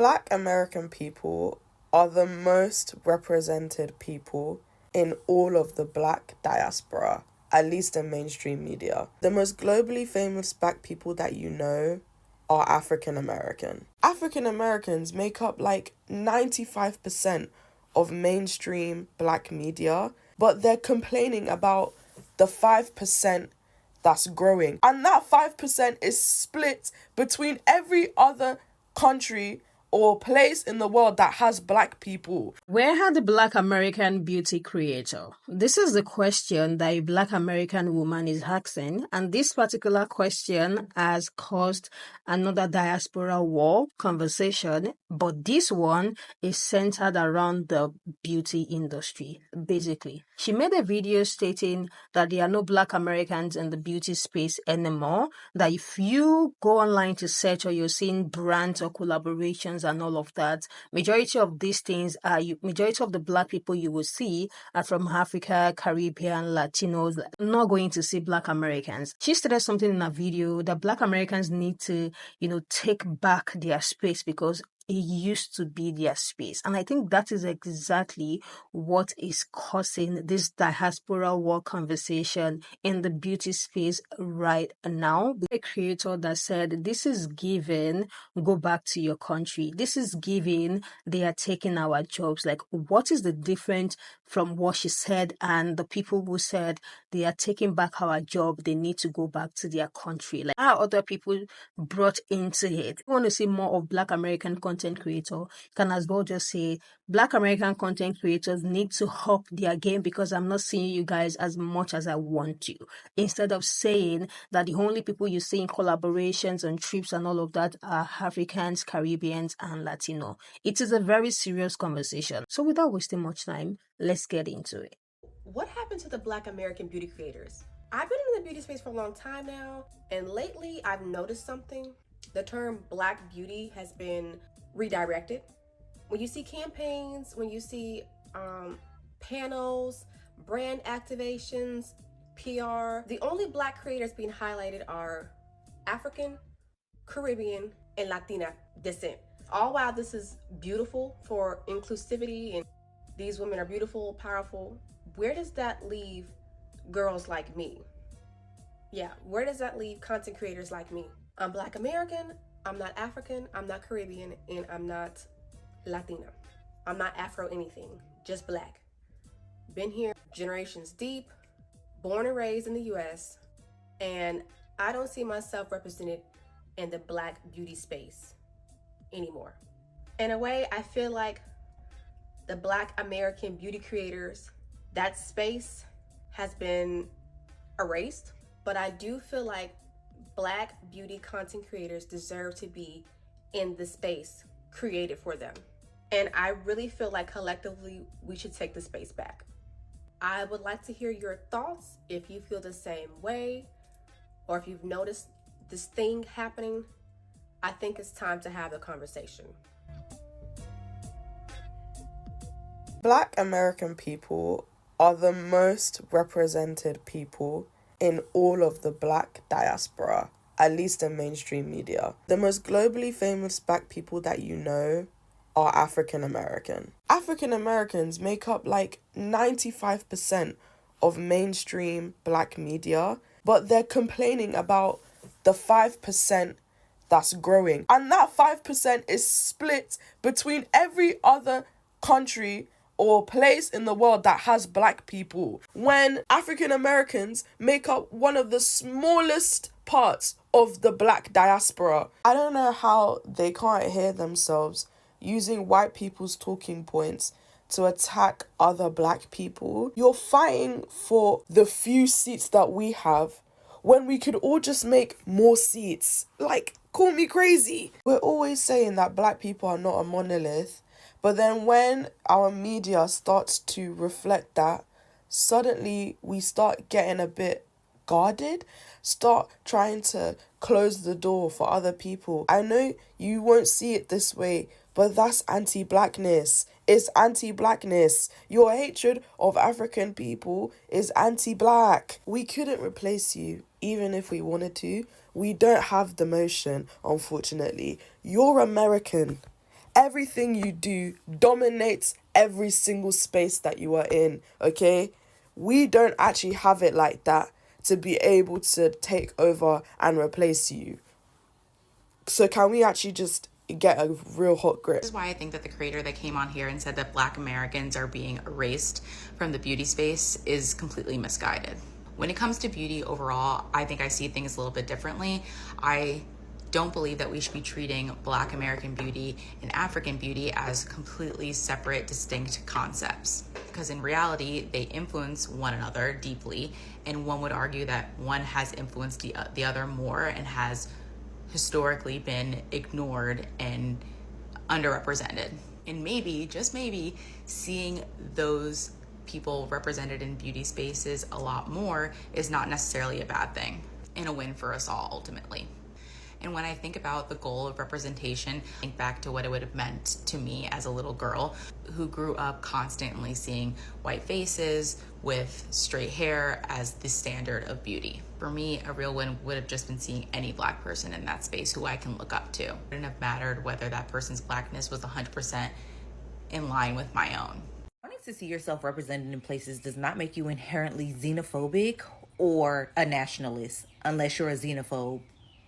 Black American people are the most represented people in all of the Black diaspora, at least in mainstream media. The most globally famous Black people that you know are African American. African Americans make up like 95% of mainstream Black media, but they're complaining about the 5% that's growing. And that 5% is split between every other country or place in the world that has Black people. Where had the Black American beauty creator? This is the question that a Black American woman is asking, and this particular question has caused another diaspora war conversation, but this one is centered around the beauty industry, basically. She made a video stating that there are no Black Americans in the beauty space anymore, that if you go online to search or you're seeing brands or collaborations and all of that, majority of these things are majority of the Black people you will see are from Africa, Caribbean, Latinos, not going to see Black Americans. She stated something in a video that Black Americans need to, take back their space because it used to be their space. And I think that is exactly what is causing this diaspora war conversation in the beauty space right now. The creator that said, this is given, go back to your country. This is given, they are taking our jobs. Like, what is the difference from what she said and the people who said they are taking back our job, they need to go back to their country? Like, how other people brought into it? If you want to see more of Black American content creator, you can as well just say Black American content creators need to up their game because I'm not seeing you guys as much as I want to. Instead of saying that the only people you see in collaborations and trips and all of that are Africans, Caribbeans, and Latino. It is a very serious conversation. So without wasting much time, let's get into it. What happened to the Black American beauty creators? I've been in the beauty space for a long time now, and lately I've noticed something. The term Black beauty has been redirected. When you see campaigns, when you see panels, brand activations, PR, the only Black creators being highlighted are African, Caribbean, and Latina descent. All while this is beautiful for inclusivity and these women are beautiful, powerful, where does that leave girls like me? Yeah, where does that leave content creators like me? I'm Black American, I'm not African, I'm not Caribbean, and I'm not Latina. I'm not Afro anything, just Black. Been here generations deep, born and raised in the US, and I don't see myself represented in the Black beauty space anymore. In a way, I feel like the Black American beauty creators, that space has been erased, but I do feel like Black beauty content creators deserve to be in the space created for them. And I really feel like collectively we should take the space back. I would like to hear your thoughts if you feel the same way or if you've noticed this thing happening. I think it's time to have a conversation. Black American people are the most represented people in all of the Black diaspora, at least in mainstream media. The most globally famous Black people that you know are African American. African Americans make up like 95% of mainstream Black media, but they're complaining about the 5% that's growing. And that 5% is split between every other country or place in the world that has Black people, when African Americans make up one of the smallest parts of the Black diaspora. I don't know how they can't hear themselves using white people's talking points to attack other Black people. You're fighting for the few seats that we have when we could all just make more seats. Like, call me crazy. We're always saying that Black people are not a monolith, but then when our media starts to reflect that, suddenly we start getting a bit guarded, start trying to close the door for other people. I know you won't see it this way, but that's anti-Blackness. It's anti-Blackness. Your hatred of African people is anti-Black. We couldn't replace you, even if we wanted to. We don't have the motion, unfortunately. You're American. Everything you do dominates every single space that you are in, okay? We don't actually have it like that to be able to take over and replace you. So can we actually just get a real hot grip? This is why I think that the creator that came on here and said that Black Americans are being erased from the beauty space is completely misguided. When it comes to beauty overall, I think I see things a little bit differently. I don't believe that we should be treating Black American beauty and African beauty as completely separate, distinct concepts. Because in reality, they influence one another deeply, and one would argue that one has influenced the other more and has historically been ignored and underrepresented. And maybe, just maybe, seeing those people represented in beauty spaces a lot more is not necessarily a bad thing and a win for us all ultimately. And when I think about the goal of representation, I think back to what it would have meant to me as a little girl who grew up constantly seeing white faces with straight hair as the standard of beauty. For me, a real win would have just been seeing any Black person in that space who I can look up to. It wouldn't have mattered whether that person's Blackness was 100% in line with my own. Wanting to see yourself represented in places does not make you inherently xenophobic or a nationalist, unless you're a xenophobe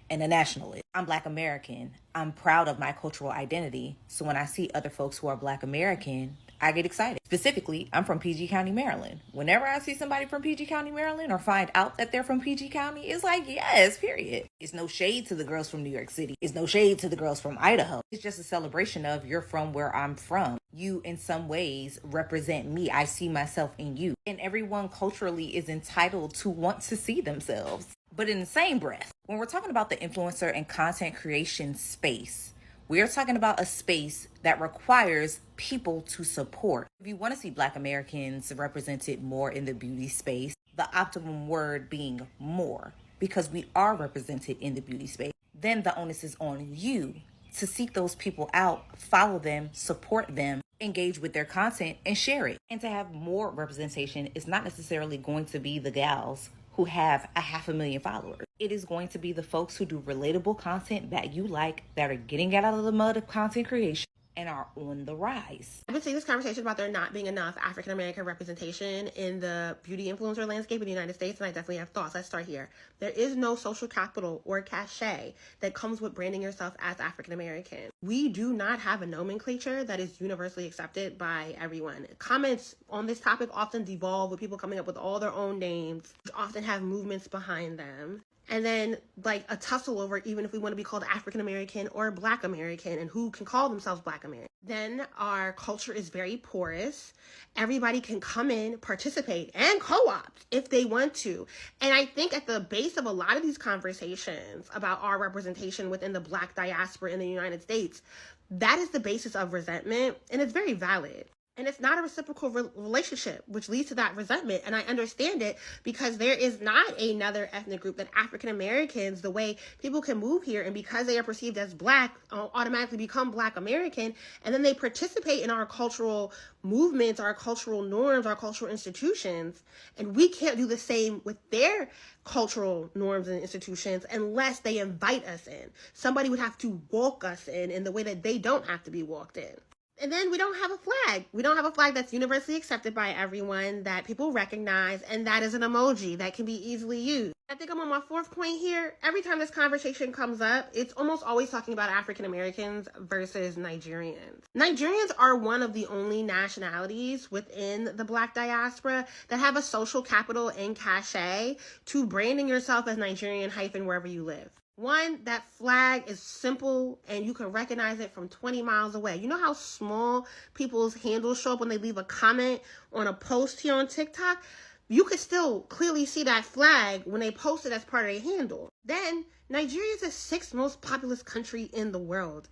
and a nationalist. I'm Black American. I'm proud of my cultural identity. So when I see other folks who are Black American, I get excited. Specifically, I'm from PG County, Maryland. Whenever I see somebody from PG County, Maryland, or find out that they're from PG County, it's like, yes, period. It's no shade to the girls from New York City. It's no shade to the girls from Idaho. It's just a celebration of you're from where I'm from. You, in some ways, represent me. I see myself in you. And everyone culturally is entitled to want to see themselves. But in the same breath, when we're talking about the influencer and content creation space, we are talking about a space that requires people to support. If you want to see Black Americans represented more in the beauty space, the optimum word being more, because we are represented in the beauty space, then the onus is on you to seek those people out, follow them, support them, engage with their content, and share it. And to have more representation is not necessarily going to be the gals who have 500,000 followers. It is going to be the folks who do relatable content that you like, that are getting out of the mud of content creation and are on the rise. I've been seeing this conversation about there not being enough African-American representation in the beauty influencer landscape in the United States, and I definitely have thoughts. Let's start here. There is no social capital or cachet that comes with branding yourself as African-American. We do not have a nomenclature that is universally accepted by everyone. Comments on this topic often devolve with people coming up with all their own names, which often have movements behind them. And then like a tussle over even if we want to be called African American or Black American and who can call themselves Black American. Then our culture is very porous. Everybody can come in, participate, and co-opt if they want to. And I think at the base of a lot of these conversations about our representation within the Black diaspora in the United States, that is the basis of resentment, and it's very valid. And it's not a reciprocal relationship, which leads to that resentment. And I understand it because there is not another ethnic group than African Americans, the way people can move here and because they are perceived as Black, automatically become Black American. And then they participate in our cultural movements, our cultural norms, our cultural institutions. And we can't do the same with their cultural norms and institutions unless they invite us in. Somebody would have to walk us in the way that they don't have to be walked in. And then we don't have a flag. We don't have a flag that's universally accepted by everyone, that people recognize, and that is an emoji that can be easily used. I think I'm on my fourth point here. Every time this conversation comes up, it's almost always talking about African Americans versus Nigerians. Nigerians are one of the only nationalities within the Black diaspora that have a social capital and cachet to branding yourself as Nigerian hyphen wherever you live. One, that flag is simple and you can recognize it from 20 miles away. You know how small people's handles show up when they leave a comment on a post here on TikTok? You could still clearly see that flag when they post it as part of their handle. Then, Nigeria is the 6th most populous country in the world.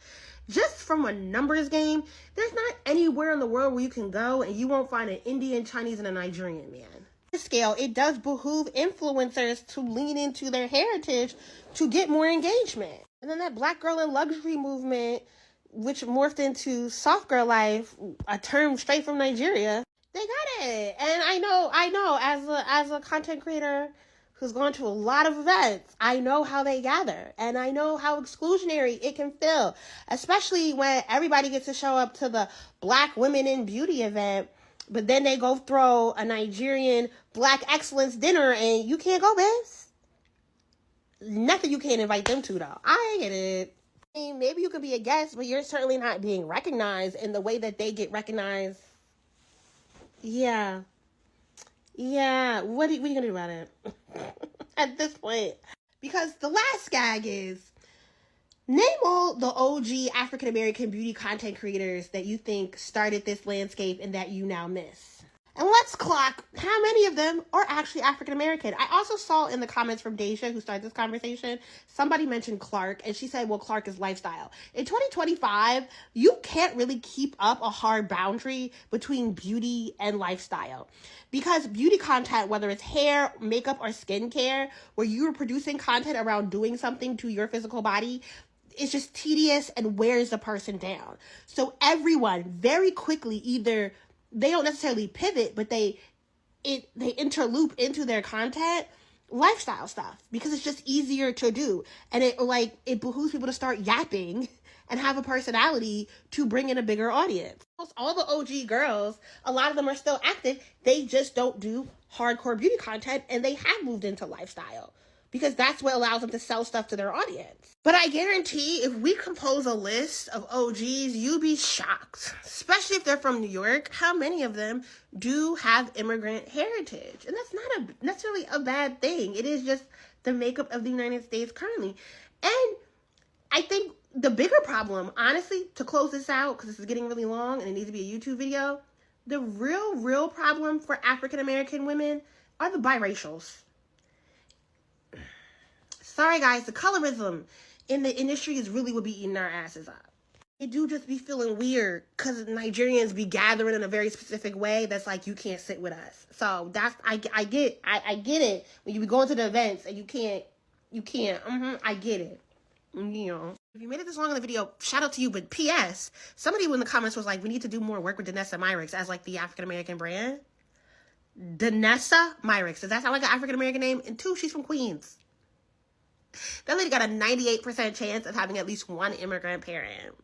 Just from a numbers game, there's not anywhere in the world where you can go and you won't find an Indian, Chinese, and a Nigerian man. Scale, it does behoove influencers to lean into their heritage to get more engagement. And then that Black girl in luxury movement, which morphed into soft girl life, a term straight from Nigeria, they got it. And I know, as a content creator who's gone to a lot of events, I know how they gather, and I know how exclusionary it can feel, especially when everybody gets to show up to the Black Women in Beauty event, but then they go throw a Nigerian Black Excellence dinner and you can't go, Biz. Nothing you can't invite them to, though. I get it. I mean, maybe you could be a guest, but you're certainly not being recognized in the way that they get recognized. Yeah. What are you going to do about it at this point? Because the last gag is, name all the OG African-American beauty content creators that you think started this landscape and that you now miss. And let's clock how many of them are actually African-American. I also saw in the comments from Deja, who started this conversation, somebody mentioned Clark, and she said, well, Clark is lifestyle. In 2025, you can't really keep up a hard boundary between beauty and lifestyle. Because beauty content, whether it's hair, makeup, or skincare, where you're producing content around doing something to your physical body, it's just tedious and wears the person down. So everyone very quickly either, they don't necessarily pivot, but they interloop into their content lifestyle stuff because it's just easier to do. And it behooves people to start yapping and have a personality to bring in a bigger audience. All the OG girls, a lot of them are still active. They just don't do hardcore beauty content, and they have moved into lifestyle because that's what allows them to sell stuff to their audience. But I guarantee if we compose a list of OGs, you'd be shocked, especially if they're from New York, how many of them do have immigrant heritage. And that's not necessarily a bad thing. It is just the makeup of the United States currently. And I think the bigger problem, honestly, to close this out, because this is getting really long and it needs to be a YouTube video, the real problem for African-American women are the biracials. Sorry, guys, the colorism in the industry is really what be eating our asses up. It do just be feeling weird because Nigerians be gathering in a very specific way that's like, you can't sit with us. So that's, I get it. When you be going to the events and you can't, I get it. You know, if you made it this long in the video, shout out to you. But P.S. somebody in the comments was like, we need to do more work with Danessa Myricks as like the African-American brand. Danessa Myricks. Does that sound like an African-American name? And 2, she's from Queens. That lady got a 98% chance of having at least one immigrant parent.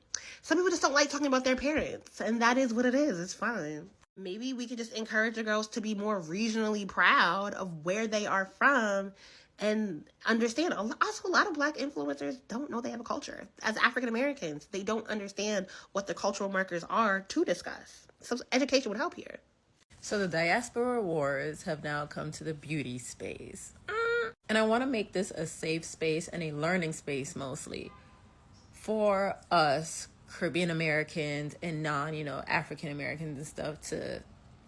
Some people just don't like talking about their parents, and that is what it is. It's fine. Maybe we could just encourage the girls to be more regionally proud of where they are from and understand. Also, a lot of Black influencers don't know they have a culture. As African Americans, they don't understand what the cultural markers are to discuss. So education would help here. So the diaspora wars have now come to the beauty space. And I want to make this a safe space and a learning space mostly for us Caribbean Americans and African Americans and stuff to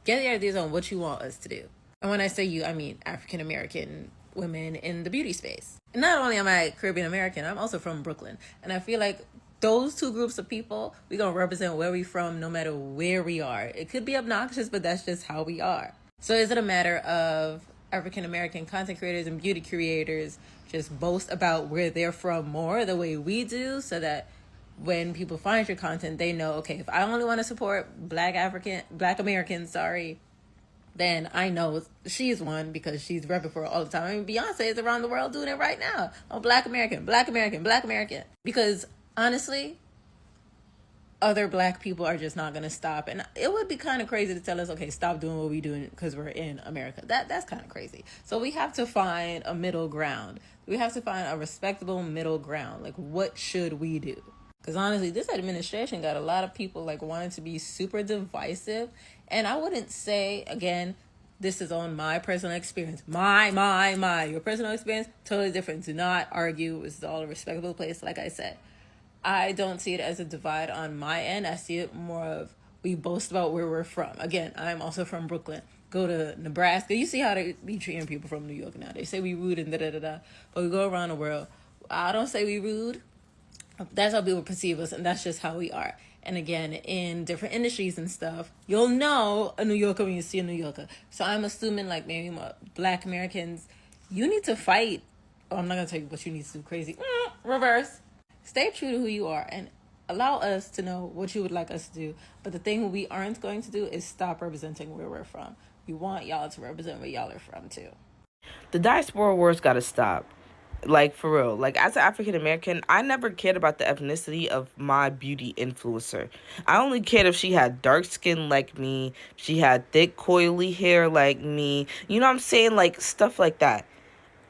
get the ideas on what you want us to do. And when I say you, I mean African American women in the beauty space. And not only am I Caribbean American, I'm also from Brooklyn. And I feel like those two groups of people, we're going to represent where we from no matter where we are. It could be obnoxious, but that's just how we are. So is it a matter of African American content creators and beauty creators just boast about where they're from more the way we do, so that when people find your content, they know, okay, if I only want to support Black Americans, then I know she's one because she's repping for it all the time. I mean, Beyonce is around the world doing it right now. Oh, Black American. Because honestly, other Black people are just not going to stop. And it would be kind of crazy to tell us, okay, stop doing what we're doing because we're in America. That's kind of crazy. So we have to find a middle ground. We have to find a respectable middle ground. Like, what should we do? Because honestly, this administration got a lot of people like wanting to be super divisive. And I wouldn't say, again, this is on my personal experience. Your personal experience, totally different. Do not argue. This is all a respectable place, like I said. I don't see it as a divide on my end. I see it more of we boast about where we're from. Again, I'm also from Brooklyn. Go to Nebraska. You see how they be treating people from New York now. They say we rude and da-da-da-da. But we go around the world. I don't say we rude. That's how people perceive us, and that's just how we are. And again, in different industries and stuff, you'll know a New Yorker when you see a New Yorker. So I'm assuming like maybe more Black Americans, you need to fight. Oh, I'm not going to tell you what you need to do crazy. Reverse. Stay true to who you are and allow us to know what you would like us to do. But the thing we aren't going to do is stop representing where we're from. We want y'all to represent where y'all are from too. The diaspora wars gotta stop. Like, for real. Like, as an African American, I never cared about the ethnicity of my beauty influencer. I only cared if she had dark skin like me, she had thick, coily hair like me. You know what I'm saying? Like, stuff like that.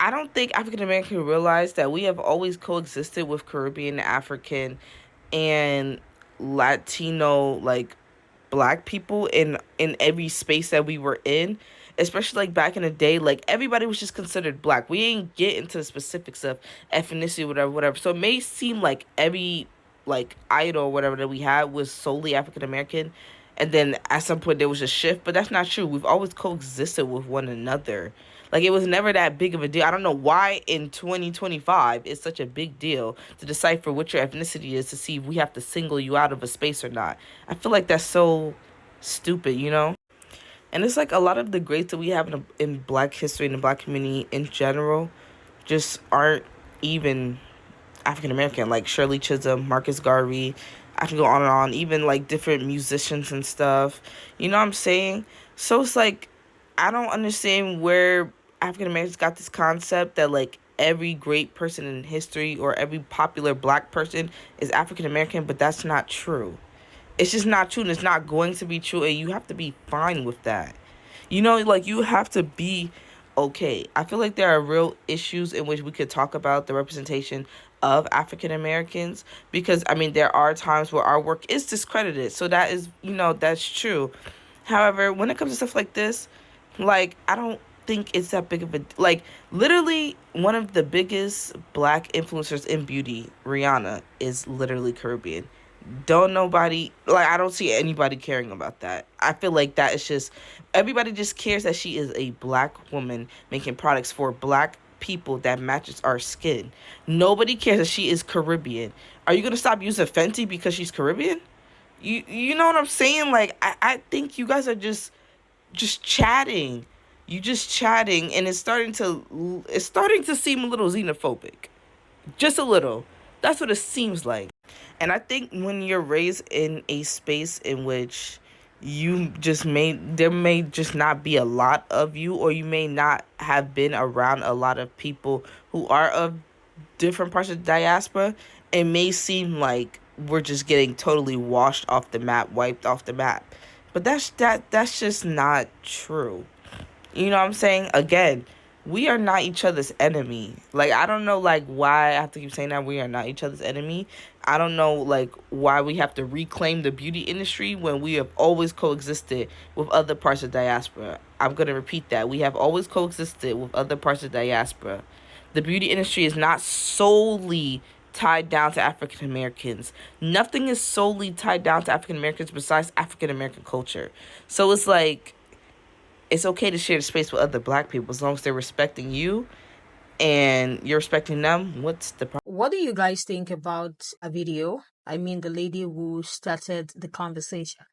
I don't think African Americans realize that we have always coexisted with Caribbean, African, and Latino, like, black people in every space that we were in, especially like back in the day. Like, everybody was just considered black. We ain't get into the specifics of ethnicity, whatever. So it may seem like every like idol or whatever that we had was solely African American, and then at some point there was a shift, but that's not true. We've always coexisted with one another. Like, it was never that big of a deal. I don't know why in 2025 it's such a big deal to decipher what your ethnicity is to see if we have to single you out of a space or not. I feel like that's so stupid, you know? And it's like a lot of the greats that we have in black history and the black community in general just aren't even African American. Like Shirley Chisholm, Marcus Garvey, I can go on and on, even like different musicians and stuff. You know what I'm saying? So it's like, I don't understand where African Americans got this concept that like every great person in history or every popular black person is African American, but that's not true. It's just not true, and it's not going to be true, and you have to be fine with that. You know, like, you have to be okay. I feel like there are real issues in which we could talk about the representation of African Americans, because I mean there are times where our work is discredited. So that is, that's true. However, when it comes to stuff like this, like, I don't think it's that big of a, like, literally one of the biggest black influencers in beauty, Rihanna, is literally Caribbean. Don't nobody, like, I don't see anybody caring about that. I feel like that is just, everybody just cares that she is a black woman making products for black people that matches our skin. Nobody cares that she is Caribbean. Are you gonna stop using Fenty because she's Caribbean? You know what I'm saying? Like, I think you guys are just chatting. You just chatting, and it's starting to seem a little xenophobic. Just a little. That's what it seems like. And I think when you're raised in a space in which there may just not be a lot of you, or you may not have been around a lot of people who are of different parts of the diaspora, it may seem like we're just getting totally washed off the map, wiped off the map. But that's just not true. You know what I'm saying? Again, we are not each other's enemy. Like, I don't know, like, why I have to keep saying that we are not each other's enemy. I don't know, like, why we have to reclaim the beauty industry when we have always coexisted with other parts of diaspora. I'm going to repeat that. We have always coexisted with other parts of diaspora. The beauty industry is not solely tied down to African Americans. Nothing is solely tied down to African Americans besides African American culture. So it's like, it's okay to share the space with other black people as long as they're respecting you and you're respecting them. What's the problem? What do you guys think about a video? I mean, the lady who started the conversation.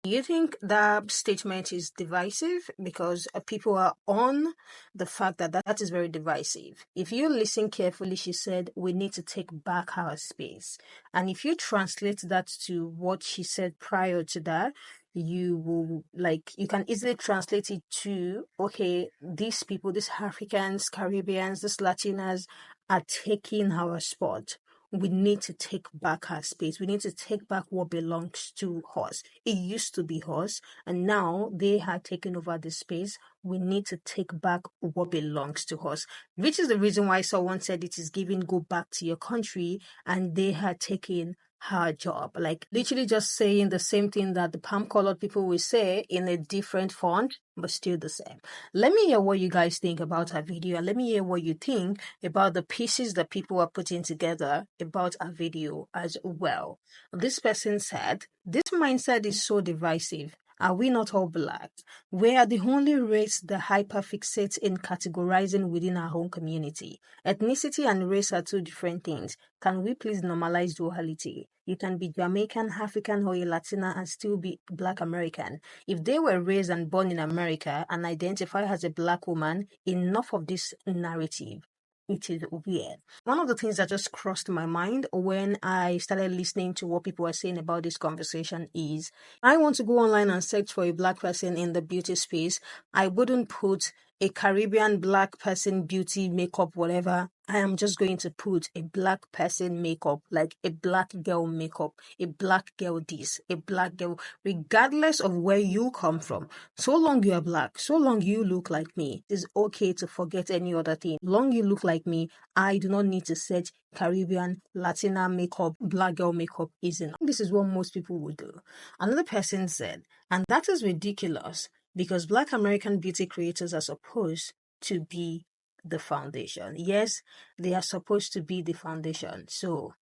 Do you think that statement is divisive? Because people are on the fact that that is very divisive. If you listen carefully, she said, we need to take back our space. And if you translate that to what she said prior to that, you will, like, you can easily translate it to, okay, these people, these Africans, Caribbeans, these Latinas are taking our spot. We need to take back our space. We need to take back what belongs to us. It used to be us, and now they have taken over the space. We need to take back what belongs to us, which is the reason why someone said it is giving go back to your country, and they had taken her job. Like, literally just saying the same thing that the palm colored people will say in a different font, but still the same. Let me hear what you guys think about her video, and let me hear what you think about the pieces that people are putting together about our video as well. This person said, this mindset is so divisive. Are we not all black? We are the only race that hyperfixates in categorizing within our own community. Ethnicity and race are two different things. Can we please normalize duality? You can be Jamaican, African, or a Latina and still be Black American. If they were raised and born in America and identify as a Black woman, enough of this narrative. it is weird. One of the things that just crossed my mind when I started listening to what people are saying about this conversation is, I want to go online and search for a Black person in the beauty space. I wouldn't put a Caribbean Black person beauty makeup whatever. I am just going to put a Black person makeup, like a Black girl makeup, a Black girl this, a Black girl, regardless of where you come from. So long you are Black, so long you look like me, it is okay to forget any other thing. Long you look like me, I do not need to search Caribbean, Latina makeup, Black girl makeup isn't. This is what most people would do. Another person said, and that is ridiculous because Black American beauty creators are supposed to be the foundation. Yes, they are supposed to be the foundation. So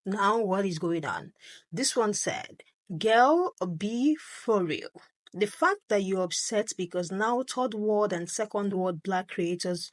now what is going on? This one said, girl, be for real. The fact that you're upset because now third world and second world black creators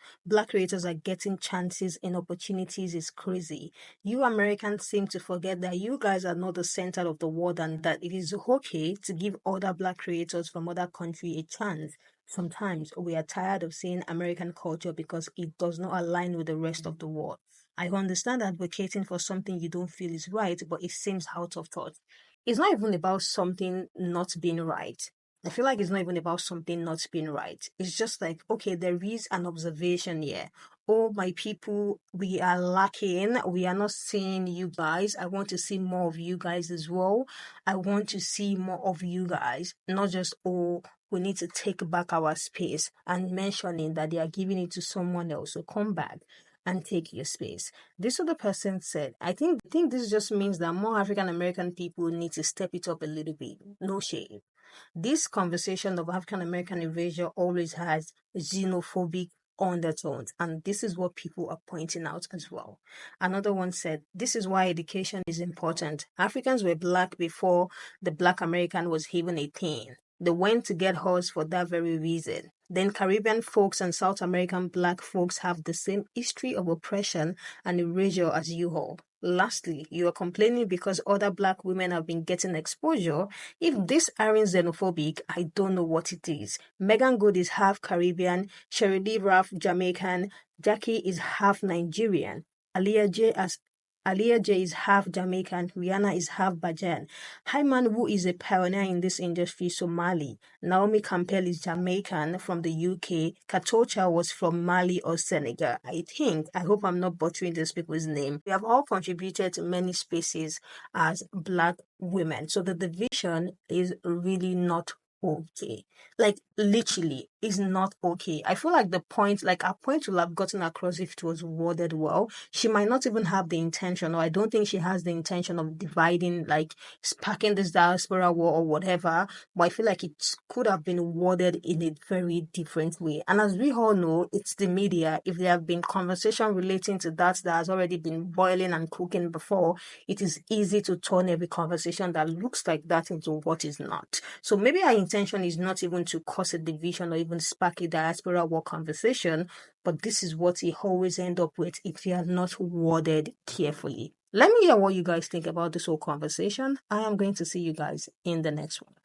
are getting chances and opportunities is crazy. You Americans seem to forget that you guys are not the center of the world and that it is okay to give other black creators from other countries a chance. Sometimes we are tired of seeing American culture because it does not align with the rest of the world. I understand advocating for something you don't feel is right, but it seems out of touch. It's not even about something not being right. I feel like it's not even about something not being right. It's just like, okay, there is an observation here. Oh, my people, we are lacking. We are not seeing you guys. I want to see more of you guys as well. I want to see more of you guys, not just, oh, we need to take back our space and mentioning that they are giving it to someone else. So come back and take your space. This other person said, I think this just means that more African American people need to step it up a little bit. No shade. This conversation of African American erasure always has xenophobic undertones, and this is what people are pointing out as well. Another one said, this is why education is important. Africans were black before the Black American was even a thing. They went to get hers for that very reason. Then Caribbean folks and South American black folks have the same history of oppression and erasure as you all. Lastly, you are complaining because other black women have been getting exposure. If this aren't xenophobic, I don't know what it is. Megan Good is half Caribbean, Sherry Lee Ralph Jamaican, Jackie is half Nigerian, Aliyah J is half Jamaican, Rihanna is half Bajan. Hyman, who is a pioneer in this industry, Somali. Naomi Campbell is Jamaican from the UK. Katocha was from Mali or Senegal. I hope I'm not butchering these people's name. We have all contributed to many spaces as black women. So the division is really not okay. Like literally is not okay. I feel like our point will have gotten across if it was worded well. She might not even have the intention, or I don't think she has the intention of dividing, like sparking this diaspora war or whatever. But I feel like it could have been worded in a very different way. And as we all know, it's the media. If there have been conversation relating to that has already been boiling and cooking before, it is easy to turn every conversation that looks like that into what is not. So maybe our intention is not even to cause a division or even spark a diaspora war conversation, but this is what you always end up with if you are not worded carefully. Let me hear what you guys think about this whole conversation. I am going to see you guys in the next one.